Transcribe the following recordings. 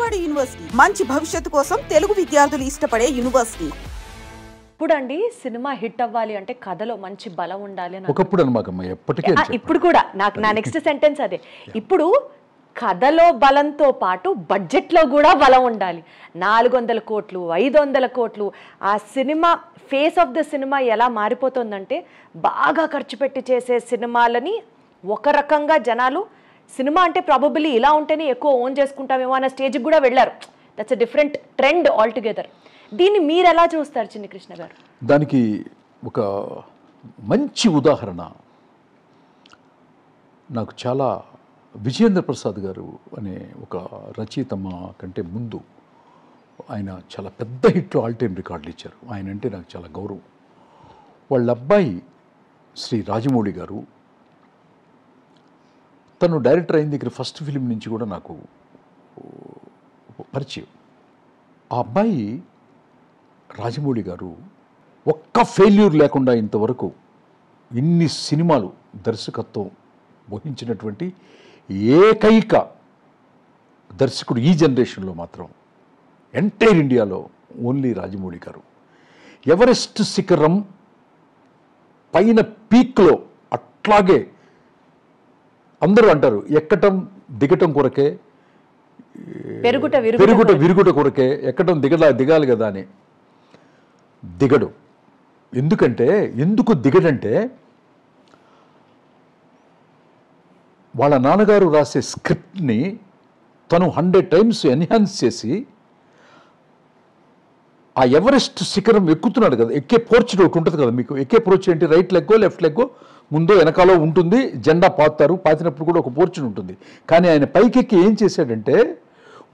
Vijayawada university మంచి భవిష్యత్తు కోసం తెలుగు విద్యార్థులు ఇష్టపడే యూనివర్సిటీ. ఇప్పుడండి సినిమా హిట్ అవ్వాలి అంటే కథలో మంచి బలం ఉండాలి అని ఒకప్పుడు అనమాకమ్మ ఎప్పటికీ ఇప్పుడు కూడా నా నెక్స్ట్ సెంటెన్స్ అదే. ఇప్పుడు కథలో బలంతో పాటు బడ్జెట్లో కూడా బలం ఉండాలి. 400 కోట్లు 500 కోట్లు. ఆ cinema face of the cinema ఎలా మారిపోతుందంటే బాగా ఖర్చు పెట్టి చేసే సినిమాలని ఒక రకంగా జనాలు సినిమా అంటే ప్రాబబిలీ ఇలా ఉంటేనే ఎక్కువ ఓన్ చేసుకుంటామేమో అన్న స్టేజ్కి కూడా వెళ్ళారు. That's a different trend all together. దీన్ని మీరు ఎలా చూస్తారు చిన్ని కృష్ణ గారు? దానికి ఒక మంచి ఉదాహరణ నాకు చాలా విజయేంద్ర ప్రసాద్ గారు అనే ఒక రచయిత మా కంటే ముందు ఆయన చాలా పెద్ద హిట్లు ఆల్ టైమ్ రికార్డులు ఇచ్చారు. ఆయన అంటే నాకు చాలా గౌరవం. వాళ్ళ అబ్బాయి శ్రీ రాజమౌళి గారు తను డైరెక్టర్ అయిన దగ్గర ఫస్ట్ ఫిలిం నుంచి కూడా నాకు పరిచయం. ఆ అబ్బాయి రాజమౌళి గారు ఒక్క ఫెయిల్యూర్ లేకుండా ఇంతవరకు ఇన్ని సినిమాలు దర్శకత్వం వహించినటువంటి ఏకైక దర్శకుడు ఈ జనరేషన్లో మాత్రం ఎంటైర్ ఇండియాలో ఓన్లీ రాజమౌళి గారు. ఎవరెస్ట్ శిఖరం పైన పీక్లో అట్లాగే అందరూ అంటారు ఎక్కటం దిగటం కొరకే, పెరుగుట విరుగుట కొరకే, ఎక్కటం దిగాలి కదా అని. దిగడు. ఎందుకు దిగడంటే వాళ్ళ నాన్నగారు రాసే స్క్రిప్ట్ని తను 100 times ఎన్హాన్స్ చేసి ఆ ఎవరెస్ట్ శిఖరం ఎక్కుతున్నాడు కదా. ఎక్కే పోర్చ్ ఒకటి ఉంటుంది కదా మీకు. ఎక్కే పోర్చ్ ఏంటి? రైట్ లెగ్గో లెఫ్ట్ లెగ్గో ముందో వెనకాలో ఉంటుంది. జెండా పాతారు. పాతినప్పుడు కూడా ఒక పోర్చుని ఉంటుంది. కానీ ఆయన పైకెక్కి ఏం చేశాడంటే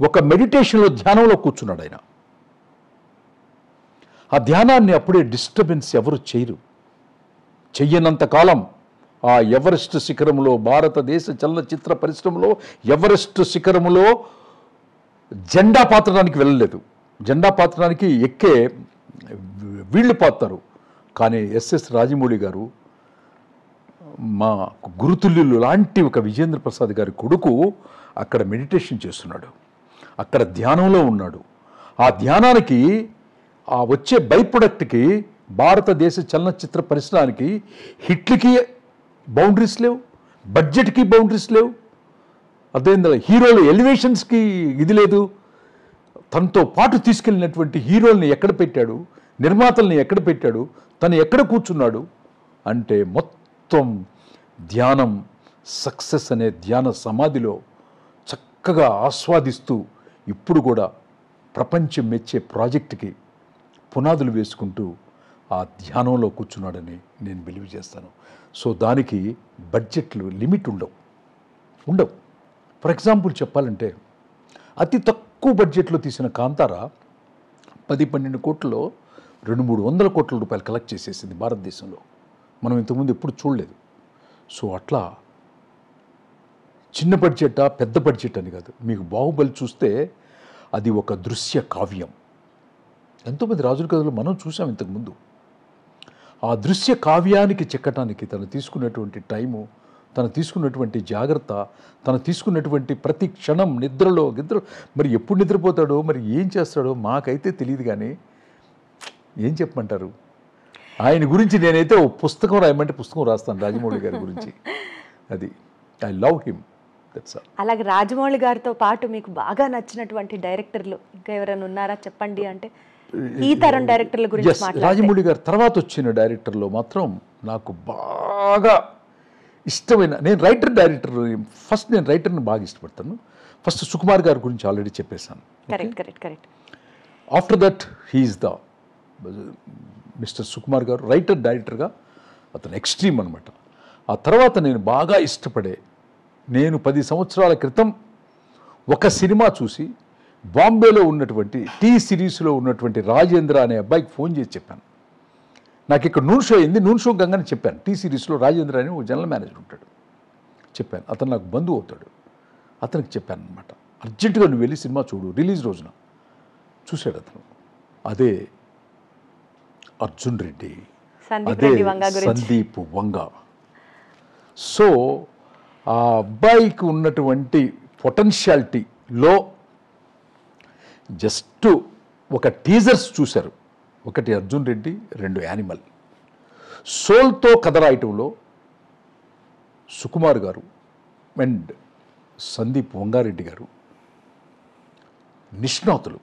ఒక మెడిటేషన్లో ధ్యానంలో కూర్చున్నాడు ఆయన. ఆ ధ్యానాన్ని అప్పుడే డిస్టర్బెన్స్ ఎవరు చేయరు. చెయ్యనంత కాలం ఆ ఎవరెస్ట్ శిఖరంలో భారతదేశ చలనచిత్ర పరిశ్రమలో ఎవరెస్ట్ శిఖరములో జెండా పాతడానికి వెళ్ళలేదు. జెండా పాతడానికి ఎక్కే వీళ్ళు పాతారు. కానీ ఎస్ఎస్ రాజమౌళి గారు మా గురుతుల్యులు లాంటి ఒక విజయేంద్ర ప్రసాద్ గారి కొడుకు అక్కడ మెడిటేషన్ చేస్తున్నాడు. అక్కడ ధ్యానంలో ఉన్నాడు. ఆ ధ్యానానికి ఆ వచ్చే బై ప్రొడక్ట్కి భారతదేశ చలనచిత్ర పరిశ్రమకి హిట్లకి బౌండరీస్ లేవు, బడ్జెట్కి బౌండరీస్ లేవు. అదేందా హీరోలు ఎలివేషన్స్కి ఇది లేదు. తనతో పాటు తీసుకెళ్ళినటువంటి హీరోల్ని ఎక్కడ పెట్టాడు, నిర్మాతల్ని ఎక్కడ పెట్టాడు, తను ఎక్కడ కూర్చున్నాడు అంటే మొత్తం ధ్యానం సక్సెస్ అనే ధ్యాన సమాధిలో చక్కగా ఆస్వాదిస్తూ ఇప్పుడు కూడా ప్రపంచం మెచ్చే ప్రాజెక్టుకి పునాదులు వేసుకుంటూ ఆ ధ్యానంలో కూర్చున్నాడని నేను బిలీవ్ చేస్తాను. సో దానికి బడ్జెట్లు లిమిట్ ఉండవు. ఫర్ ఎగ్జాంపుల్ చెప్పాలంటే అతి తక్కువ బడ్జెట్లో తీసిన కాంతార 10-12 కోట్లలో 200-300 కోట్ల రూపాయలు కలెక్ట్ చేసేసింది భారతదేశంలో. మనం ఇంతకుముందు ఎప్పుడు చూడలేదు. సో అట్లా చిన్న బడ్జెటా పెద్ద బడ్జెట్ అని కాదు. మీకు బాహుబలి చూస్తే అది ఒక దృశ్య కావ్యం. ఎంతోమంది రాజుల కథలు మనం చూసాం ఇంతకుముందు. ఆ దృశ్య కావ్యానికి చెక్కటానికి తను తీసుకున్నటువంటి టైము, తను తీసుకున్నటువంటి జాగ్రత్త, తను తీసుకున్నటువంటి ప్రతి క్షణం నిద్ర మరి ఎప్పుడు నిద్రపోతాడో మరి ఏం చేస్తాడో మాకైతే తెలియదు. కానీ ఏం చెప్పమంటారు ఆయన గురించి? నేనైతే ఓ పుస్తకం రాయమంటే పుస్తకం రాస్తాను రాజమౌళి గారి గురించి. అది ఐ లవ్ హిమ్. అలాగే రాజమౌళి గారితో పాటు మీకు బాగా నచ్చినటువంటి డైరెక్టర్లు ఇంకా ఎవరైనా ఉన్నారా చెప్పండి. అంటే ఈ తరం డైరెక్టర్ల గురించి రాజమౌళి గారి తర్వాత వచ్చిన డైరెక్టర్లో మాత్రం నాకు బాగా ఇష్టమైన, నేను రైటర్ని బాగా ఇష్టపడతాను. ఫస్ట్ సుకుమార్ గారి గురించి ఆల్రెడీ చెప్పేశాను. Correct. After that he is the mister Sukumar గారు డైరెక్టర్గా అతను ఎక్స్ట్రీమ్ అనమాట. ఆ తర్వాత నేను బాగా ఇష్టపడే, నేను 10 సంవత్సరాల క్రితం ఒక సినిమా చూసి బాంబేలో ఉన్నటువంటి టీ సిరీస్లో ఉన్నటువంటి రాజేంద్ర అనే అబ్బాయికి ఫోన్ చేసి చెప్పాను. నాకు ఇక్కడ నూన్ షో అయింది, నూన్ షో గంగానే చెప్పాను. టీ సిరీస్లో రాజేంద్ర అని ఒక జనరల్ మేనేజర్ ఉంటాడు. చెప్పాను, అతను నాకు బంధువు అవుతాడు. అతనికి చెప్పాను అనమాట, అర్జెంటుగా నువ్వు వెళ్ళి సినిమా చూడు. రిలీజ్ రోజున చూశాడు అతను. అదే అర్జున్ రెడ్డి, అదే సందీప్ వంగ. సో ఆ అబ్బాయికి ఉన్నటువంటి పొటెన్షియాలిటీలో జస్ట్ ఒక టీజర్స్ చూశారు. ఒకటి అర్జున్ రెడ్డి, 2 యానిమల్. సోల్తో కథ రాయటంలో సుకుమార్ గారు అండ్ సందీప్ వంగారెడ్డి గారు నిష్ణాతులు.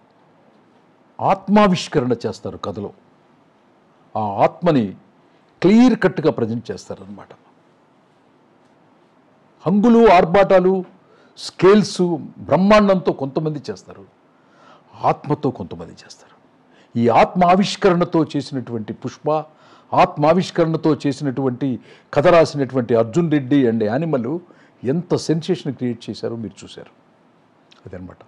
ఆత్మావిష్కరణ చేస్తారు కథలో. ఆ ఆత్మని క్లియర్ కట్గా ప్రజెంట్ చేస్తారనమాట. హంగులు, ఆర్భాటాలు, స్కేల్స్ బ్రహ్మాండంతో కొంతమంది చేస్తారు, ఆత్మతో కొంతమంది చేస్తారు. ఈ ఆత్మావిష్కరణతో చేసినటువంటి పుష్ప, ఆత్మావిష్కరణతో చేసినటువంటి కథ రాసినటువంటి అర్జున్ రెడ్డి అండ్ యానిమల్ ఎంత సెన్సేషన్ క్రియేట్ చేశారో మీరు చూశారు. అదనమాట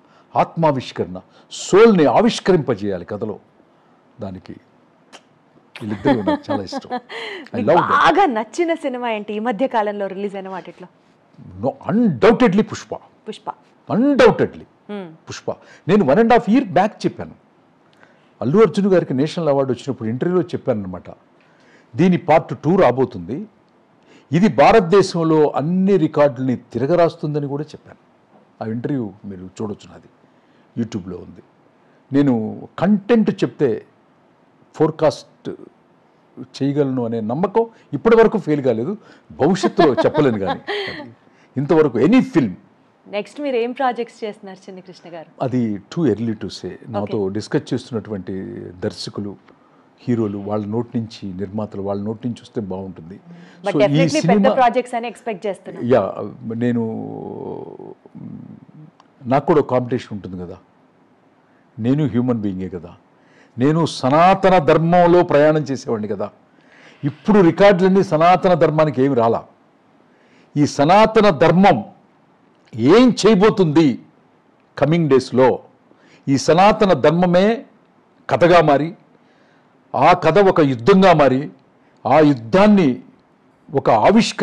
ఆత్మావిష్కరణ. సోల్ని ఆవిష్కరింపజేయాలి కథలో. దానికి వీళ్ళిద్దరూ నాకు చాలా ఇష్టం. బాగా నచ్చిన సినిమా ఏంటి ఈ మధ్య కాలంలో రిలీజ్ అయిన వాటిలో? అన్డౌటెడ్లీ పుష్ప. అన్డౌటెడ్లీ పుష్ప. నేను 1.5 years బ్యాక్ చెప్పాను. అల్లు అర్జున్ గారికి నేషనల్ అవార్డు వచ్చినప్పుడు ఇంటర్వ్యూలో చెప్పాను అనమాట, దీని Part 2 రాబోతుంది, ఇది భారతదేశంలో అన్ని రికార్డులని తిరగరాస్తుందని కూడా చెప్పాను. ఆ ఇంటర్వ్యూ మీరు చూడొచ్చు, నాది యూట్యూబ్లో ఉంది. నేను కంటెంట్ చెప్తే ఫోర్కాస్ట్ చేయగలను అనే నమ్మకం ఇప్పటి వరకు ఫెయిల్ కాలేదు, భవిష్యత్తులో చెప్పలేను. కానీ ఇంతవరకు ఎనీ ఫిల్మ్. నెక్స్ట్ మీరు ఏం ప్రాజెక్ట్స్ చేస్తున్నారు చిన్ని కృష్ణ గారు? అది టూ ఎర్లీ టు సే. నాతో డిస్కస్ చేస్తున్నటువంటి దర్శకులు, హీరోలు, వాళ్ళ నోటి నుంచి, నిర్మాతలు వాళ్ళ నోటి నుంచి వస్తే బాగుంటుంది. సో ఈ సినిమా ప్రాజెక్ట్స్ అని ఎక్స్పెక్ట్ చేస్తున్నాను. యా, నేను నాకు కూడా కాంపిటీషన్ ఉంటుంది కదా, నేను హ్యూమన్ బీయింగే కదా, నేను సనాతన ధర్మంలో ప్రయాణం చేసేవాడిని కదా. ఇప్పుడు రికార్డులన్నీ సనాతన ధర్మానికి ఏమి రాలా. ఈ సనాతన ధర్మం ఏం చేయబోతుంది కమింగ్ డేస్లో? ఈ సనాతన ధర్మమే కథగా మారి, ఆ కథ ఒక యుద్ధంగా మారి, ఆ యుద్ధాన్ని ఒక